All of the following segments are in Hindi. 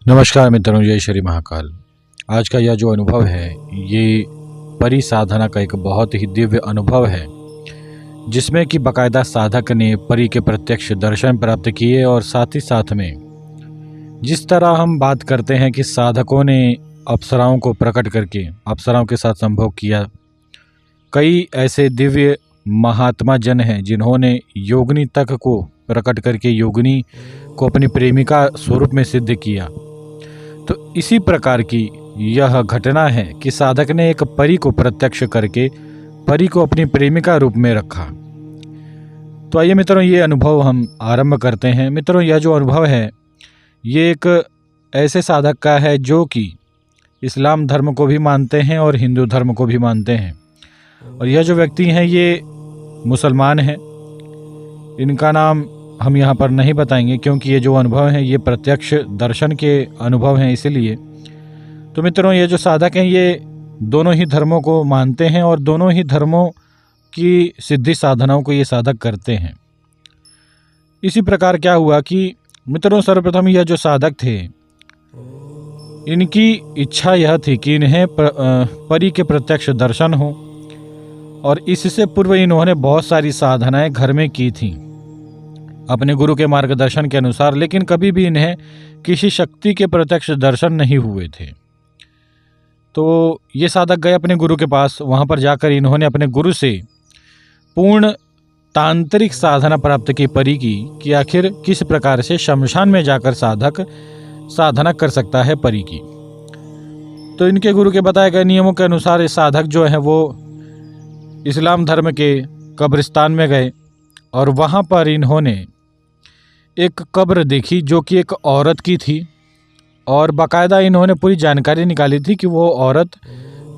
नमस्कार मित्रों, जय श्री महाकाल। आज का यह जो अनुभव है ये परि साधना का एक बहुत ही दिव्य अनुभव है, जिसमें कि बाकायदा साधक ने परि के प्रत्यक्ष दर्शन प्राप्त किए। और साथ ही साथ में जिस तरह हम बात करते हैं कि साधकों ने अप्सराओं को प्रकट करके अप्सराओं के साथ संभोग किया, कई ऐसे दिव्य महात्मा जन हैं जिन्होंने योगिनी तक को प्रकट करके योगिनी को अपनी प्रेमिका स्वरूप में सिद्ध किया। तो इसी प्रकार की यह घटना है कि साधक ने एक परी को प्रत्यक्ष करके परी को अपनी प्रेमिका रूप में रखा। तो आइए मित्रों, ये अनुभव हम आरंभ करते हैं। मित्रों, यह जो अनुभव है ये एक ऐसे साधक का है जो कि इस्लाम धर्म को भी मानते हैं और हिंदू धर्म को भी मानते हैं। और यह जो व्यक्ति हैं ये मुसलमान हैं। इनका नाम हम यहाँ पर नहीं बताएंगे क्योंकि ये जो अनुभव हैं ये प्रत्यक्ष दर्शन के अनुभव हैं, इसीलिए। तो मित्रों, ये जो साधक हैं ये दोनों ही धर्मों को मानते हैं और दोनों ही धर्मों की सिद्धि साधनाओं को ये साधक करते हैं। इसी प्रकार क्या हुआ कि मित्रों, सर्वप्रथम यह जो साधक थे इनकी इच्छा यह थी कि इन्हें परी के प्रत्यक्ष दर्शन हो, और इससे पूर्व इन्होंने बहुत सारी साधनाएं घर में की थीं अपने गुरु के मार्गदर्शन के अनुसार, लेकिन कभी भी इन्हें किसी शक्ति के प्रत्यक्ष दर्शन नहीं हुए थे। तो ये साधक गए अपने गुरु के पास। वहाँ पर जाकर इन्होंने अपने गुरु से पूर्ण तांत्रिक साधना प्राप्त की परी की कि आखिर किस प्रकार से शमशान में जाकर साधक साधना कर सकता है परी की। तो इनके गुरु के बताए गए नियमों के अनुसार ये साधक जो है वो इस्लाम धर्म के कब्रिस्तान में गए और वहाँ पर इन्होंने एक कब्र देखी जो कि एक औरत की थी, और बाकायदा इन्होंने पूरी जानकारी निकाली थी कि वो औरत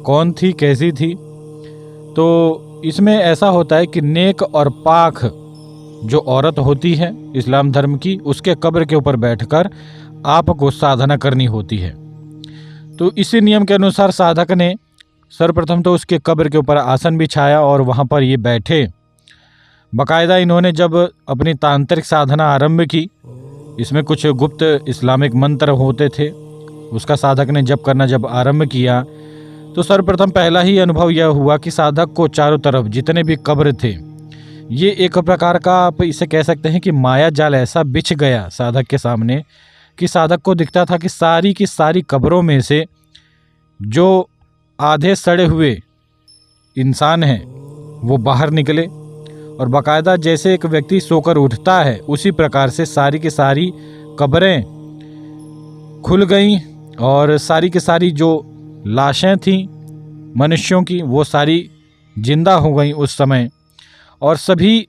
कौन थी, कैसी थी। तो इसमें ऐसा होता है कि नेक और पाक जो औरत होती है इस्लाम धर्म की, उसके कब्र के ऊपर बैठकर आपको साधना करनी होती है। तो इसी नियम के अनुसार साधक ने सर्वप्रथम तो उसके कब्र के ऊपर आसन बिछाया और वहाँ पर ये बैठे। बाकायदा इन्होंने जब अपनी तांत्रिक साधना आरंभ की, इसमें कुछ गुप्त इस्लामिक मंत्र होते थे, उसका साधक ने जब आरंभ किया तो सर्वप्रथम पहला ही अनुभव यह हुआ कि साधक को चारों तरफ जितने भी कब्र थे ये एक प्रकार का, आप इसे कह सकते हैं कि माया जाल ऐसा बिछ गया साधक के सामने कि साधक को दिखता था कि सारी की सारी कब्रों में से जो आधे सड़े हुए इंसान हैं वो बाहर निकले, और बाकायदा जैसे एक व्यक्ति सोकर उठता है उसी प्रकार से सारी की सारी कब्रें खुल गईं और सारी की सारी जो लाशें थीं मनुष्यों की वो सारी जिंदा हो गईं उस समय। और सभी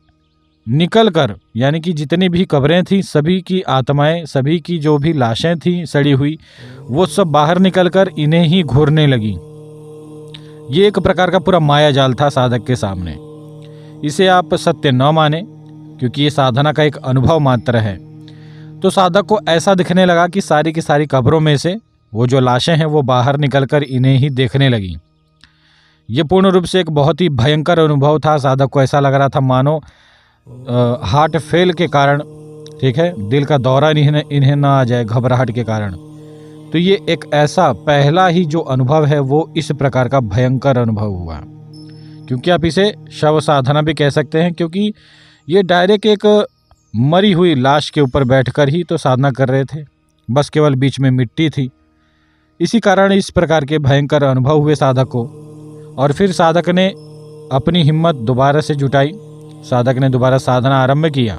निकल कर, यानी कि जितनी भी कब्रें थीं सभी की आत्माएं, सभी की जो भी लाशें थीं सड़ी हुई, वो सब बाहर निकल कर इन्हें ही घूरने लगी। ये एक प्रकार का पूरा माया जाल था साधक के सामने। इसे आप सत्य न माने क्योंकि ये साधना का एक अनुभव मात्र है। तो साधक को ऐसा दिखने लगा कि सारी की सारी कब्रों में से वो जो लाशें हैं वो बाहर निकलकर इन्हें ही देखने लगी। ये पूर्ण रूप से एक बहुत ही भयंकर अनुभव था। साधक को ऐसा लग रहा था मानो हार्ट फेल के कारण, ठीक है, दिल का दौरा इन्हें ना आ जाए घबराहट के कारण। तो ये एक ऐसा पहला ही जो अनुभव है वो इस प्रकार का भयंकर अनुभव हुआ, क्योंकि आप इसे शव साधना भी कह सकते हैं, क्योंकि ये डायरेक्ट एक मरी हुई लाश के ऊपर बैठकर ही तो साधना कर रहे थे, बस केवल बीच में मिट्टी थी। इसी कारण इस प्रकार के भयंकर अनुभव हुए साधक को। और फिर साधक ने अपनी हिम्मत दोबारा से जुटाई। साधक ने दोबारा साधना आरंभ किया।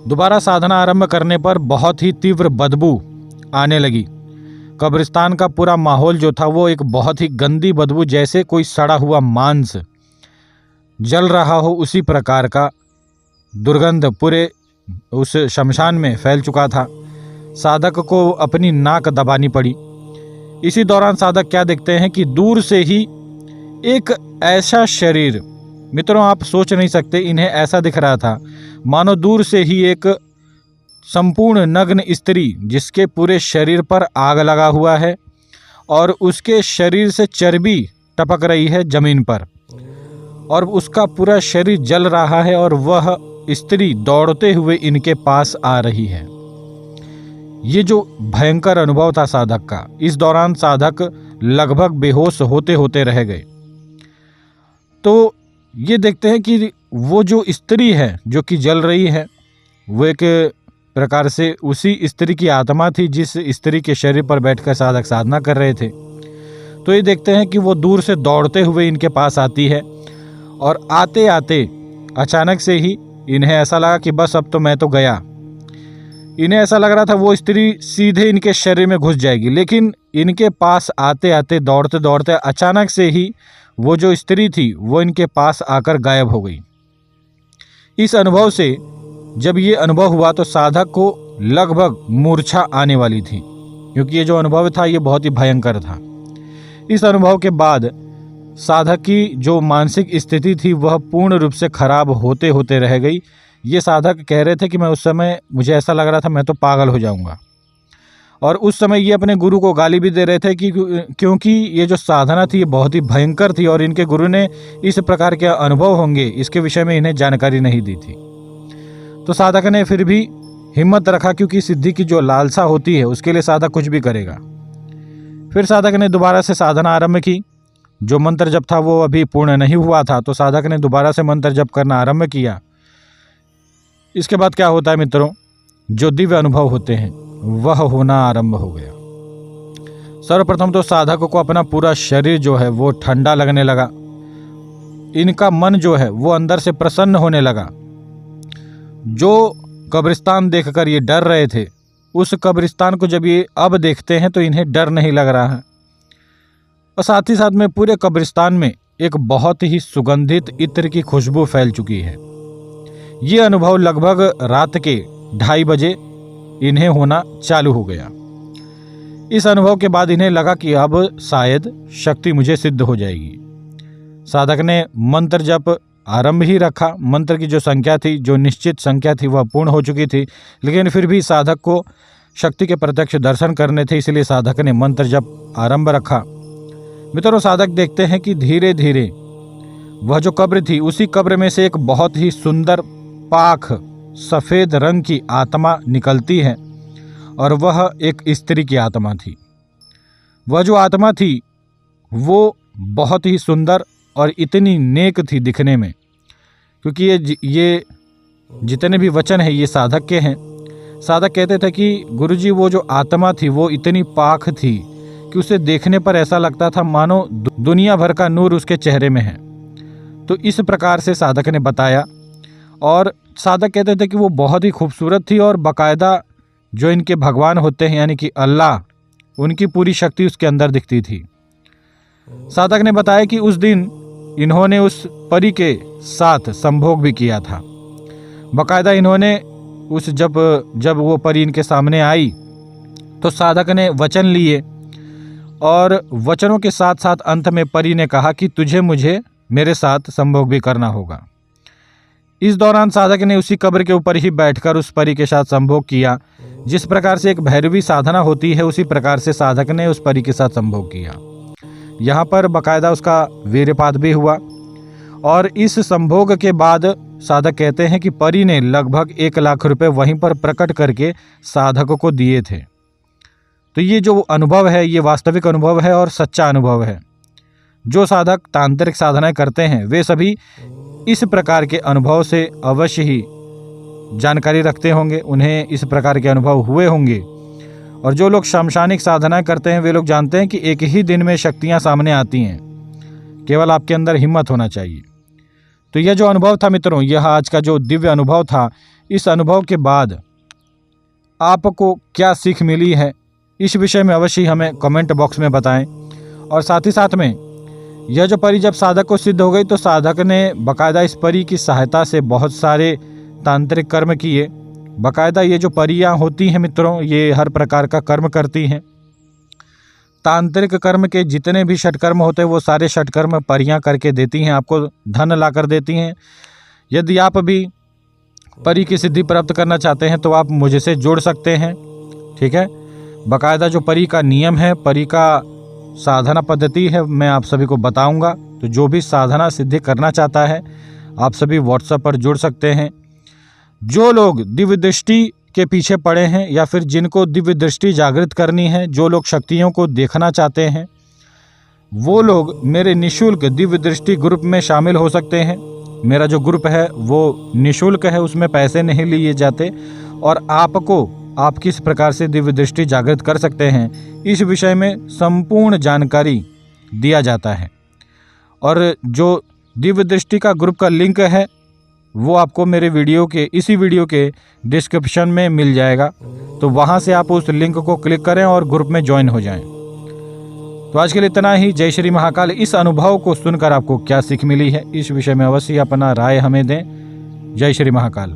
दोबारा साधना आरंभ करने पर बहुत ही तीव्र बदबू आने लगी। कब्रिस्तान का पूरा माहौल जो था वो एक बहुत ही गंदी बदबू, जैसे कोई सड़ा हुआ मांस जल रहा हो उसी प्रकार का दुर्गंध पूरे उस शमशान में फैल चुका था। साधक को अपनी नाक दबानी पड़ी। इसी दौरान साधक क्या देखते हैं कि दूर से ही एक ऐसा शरीर, मित्रों आप सोच नहीं सकते, इन्हें ऐसा दिख रहा था मानो दूर से ही एक संपूर्ण नग्न स्त्री जिसके पूरे शरीर पर आग लगा हुआ है और उसके शरीर से चर्बी टपक रही है जमीन पर, और उसका पूरा शरीर जल रहा है और वह स्त्री दौड़ते हुए इनके पास आ रही है। ये जो भयंकर अनुभव था साधक का, इस दौरान साधक लगभग बेहोश होते होते रह गए। तो ये देखते हैं कि वो जो स्त्री है जो कि जल रही है, वो एक प्रकार से उसी स्त्री की आत्मा थी जिस स्त्री के शरीर पर बैठकर साधक साधना कर रहे थे। तो ये देखते हैं कि वो दूर से दौड़ते हुए इनके पास आती है और आते आते अचानक से ही इन्हें ऐसा लगा कि बस अब तो मैं तो गया। इन्हें ऐसा लग रहा था वो स्त्री सीधे इनके शरीर में घुस जाएगी, लेकिन इनके पास आते आते दौड़ते दौड़ते अचानक से ही वो जो स्त्री थी वो इनके पास आकर गायब हो गई। इस अनुभव से जब ये अनुभव हुआ तो साधक को लगभग मूर्छा आने वाली थी, क्योंकि ये जो अनुभव था ये बहुत ही भयंकर था। इस अनुभव के बाद साधक की जो मानसिक स्थिति थी वह पूर्ण रूप से खराब होते होते रह गई। ये साधक कह रहे थे कि मैं उस समय, मुझे ऐसा लग रहा था मैं तो पागल हो जाऊंगा। और उस समय ये अपने गुरु को गाली भी दे रहे थे कि क्योंकि ये जो साधना थी ये बहुत ही भयंकर थी और इनके गुरु ने इस प्रकार के अनुभव होंगे इसके विषय में इन्हें जानकारी नहीं दी थी। तो साधक ने फिर भी हिम्मत रखा, क्योंकि सिद्धि की जो लालसा होती है उसके लिए साधक कुछ भी करेगा। फिर साधक ने दोबारा से साधना आरंभ की। जो मंत्र जप था वो अभी पूर्ण नहीं हुआ था, तो साधक ने दोबारा से मंत्र जप करना आरंभ किया। इसके बाद क्या होता है मित्रों, जो दिव्य अनुभव होते हैं वह होना आरंभ हो गया। सर्वप्रथम तो साधक को अपना पूरा शरीर जो है वो ठंडा लगने लगा। इनका मन जो है वो अंदर से प्रसन्न होने लगा। जो कब्रिस्तान देखकर ये डर रहे थे, उस कब्रिस्तान को जब ये अब देखते हैं तो इन्हें डर नहीं लग रहा है। और साथ ही साथ में पूरे कब्रिस्तान में एक बहुत ही सुगंधित इत्र की खुशबू फैल चुकी है। ये अनुभव लगभग रात के 2:30 बजे इन्हें होना चालू हो गया। इस अनुभव के बाद इन्हें लगा कि अब शायद शक्ति मुझे सिद्ध हो जाएगी। साधक ने मंत्र जप आरंभ ही रखा। मंत्र की जो संख्या थी, जो निश्चित संख्या थी, वह पूर्ण हो चुकी थी, लेकिन फिर भी साधक को शक्ति के प्रत्यक्ष दर्शन करने थे, इसलिए साधक ने मंत्र जप आरंभ रखा। मित्रों, साधक देखते हैं कि धीरे धीरे वह जो कब्र थी, उसी कब्र में से एक बहुत ही सुंदर पाक सफ़ेद रंग की आत्मा निकलती है और वह एक स्त्री की आत्मा थी। वह जो आत्मा थी वो बहुत ही सुंदर और इतनी नेक थी दिखने में, क्योंकि ये जितने भी वचन हैं ये साधक के हैं। साधक कहते थे कि गुरुजी वो जो आत्मा थी वो इतनी पाक थी कि उसे देखने पर ऐसा लगता था मानो दुनिया भर का नूर उसके चेहरे में है। तो इस प्रकार से साधक ने बताया। और साधक कहते थे कि वो बहुत ही खूबसूरत थी और बाकायदा जो इनके भगवान होते हैं यानी कि अल्लाह, उनकी पूरी शक्ति उसके अंदर दिखती थी। साधक ने बताया कि उस दिन इन्होंने उस परी के साथ संभोग भी किया था। बाकायदा इन्होंने उस जब वो परी इनके सामने आई तो साधक ने वचन लिए और वचनों के साथ साथ अंत में परी ने कहा कि तुझे मुझे मेरे साथ संभोग भी करना होगा। इस दौरान साधक ने उसी कब्र के ऊपर ही बैठकर उस परी के साथ संभोग किया। जिस प्रकार से एक भैरवी साधना होती है उसी प्रकार से साधक ने उस परी के साथ संभोग किया। यहाँ पर बाकायदा उसका वीर्यपात भी हुआ। और इस संभोग के बाद साधक कहते हैं कि परी ने लगभग 1 लाख रुपए वहीं पर प्रकट करके साधक को दिए थे। तो ये जो अनुभव है ये वास्तविक अनुभव है और सच्चा अनुभव है। जो साधक तांत्रिक साधनाएं करते हैं वे सभी इस प्रकार के अनुभव से अवश्य ही जानकारी रखते होंगे, उन्हें इस प्रकार के अनुभव हुए होंगे। और जो लोग शमशानिक साधनाएं करते हैं वे लोग जानते हैं कि एक ही दिन में शक्तियां सामने आती हैं, केवल आपके अंदर हिम्मत होना चाहिए। तो यह जो अनुभव था मित्रों, यह आज का जो दिव्य अनुभव था, इस अनुभव के बाद आपको क्या सीख मिली है इस विषय में अवश्य हमें कमेंट बॉक्स में बताएं। और साथ ही साथ में यह जो परी जब साधक को सिद्ध हो गई तो साधक ने बाकायदा इस परी की सहायता से बहुत सारे तांत्रिक कर्म किए। बाकायदा ये जो परियां होती हैं मित्रों, ये हर प्रकार का कर्म करती हैं। तांत्रिक कर्म के जितने भी षटकर्म होते हैं वो सारे षटकर्म परियां करके देती हैं, आपको धन ला कर देती हैं। यदि आप भी परी की सिद्धि प्राप्त करना चाहते हैं तो आप मुझसे जुड़ सकते हैं, ठीक है। बाकायदा जो परी का नियम है, परी का साधना पद्धति है, मैं आप सभी को बताऊंगा। तो जो भी साधना सिद्धि करना चाहता है आप सभी व्हाट्सएप पर जुड़ सकते हैं। जो लोग दिव्य दृष्टि के पीछे पड़े हैं या फिर जिनको दिव्य दृष्टि जागृत करनी है, जो लोग शक्तियों को देखना चाहते हैं, वो लोग मेरे निःशुल्क दिव्य दृष्टि ग्रुप में शामिल हो सकते हैं। मेरा जो ग्रुप है वो निःशुल्क है, उसमें पैसे नहीं लिए जाते और आपको आप किस प्रकार से दिव्य दृष्टि जागृत कर सकते हैं इस विषय में संपूर्ण जानकारी दिया जाता है। और जो दिव्य दृष्टि का ग्रुप का लिंक है वो आपको मेरे इसी वीडियो के डिस्क्रिप्शन में मिल जाएगा, तो वहाँ से आप उस लिंक को क्लिक करें और ग्रुप में ज्वाइन हो जाएं। तो आज के लिए इतना ही। जय श्री महाकाल। इस अनुभव को सुनकर आपको क्या सीख मिली है इस विषय में अवश्य अपना राय हमें दें। जय श्री महाकाल।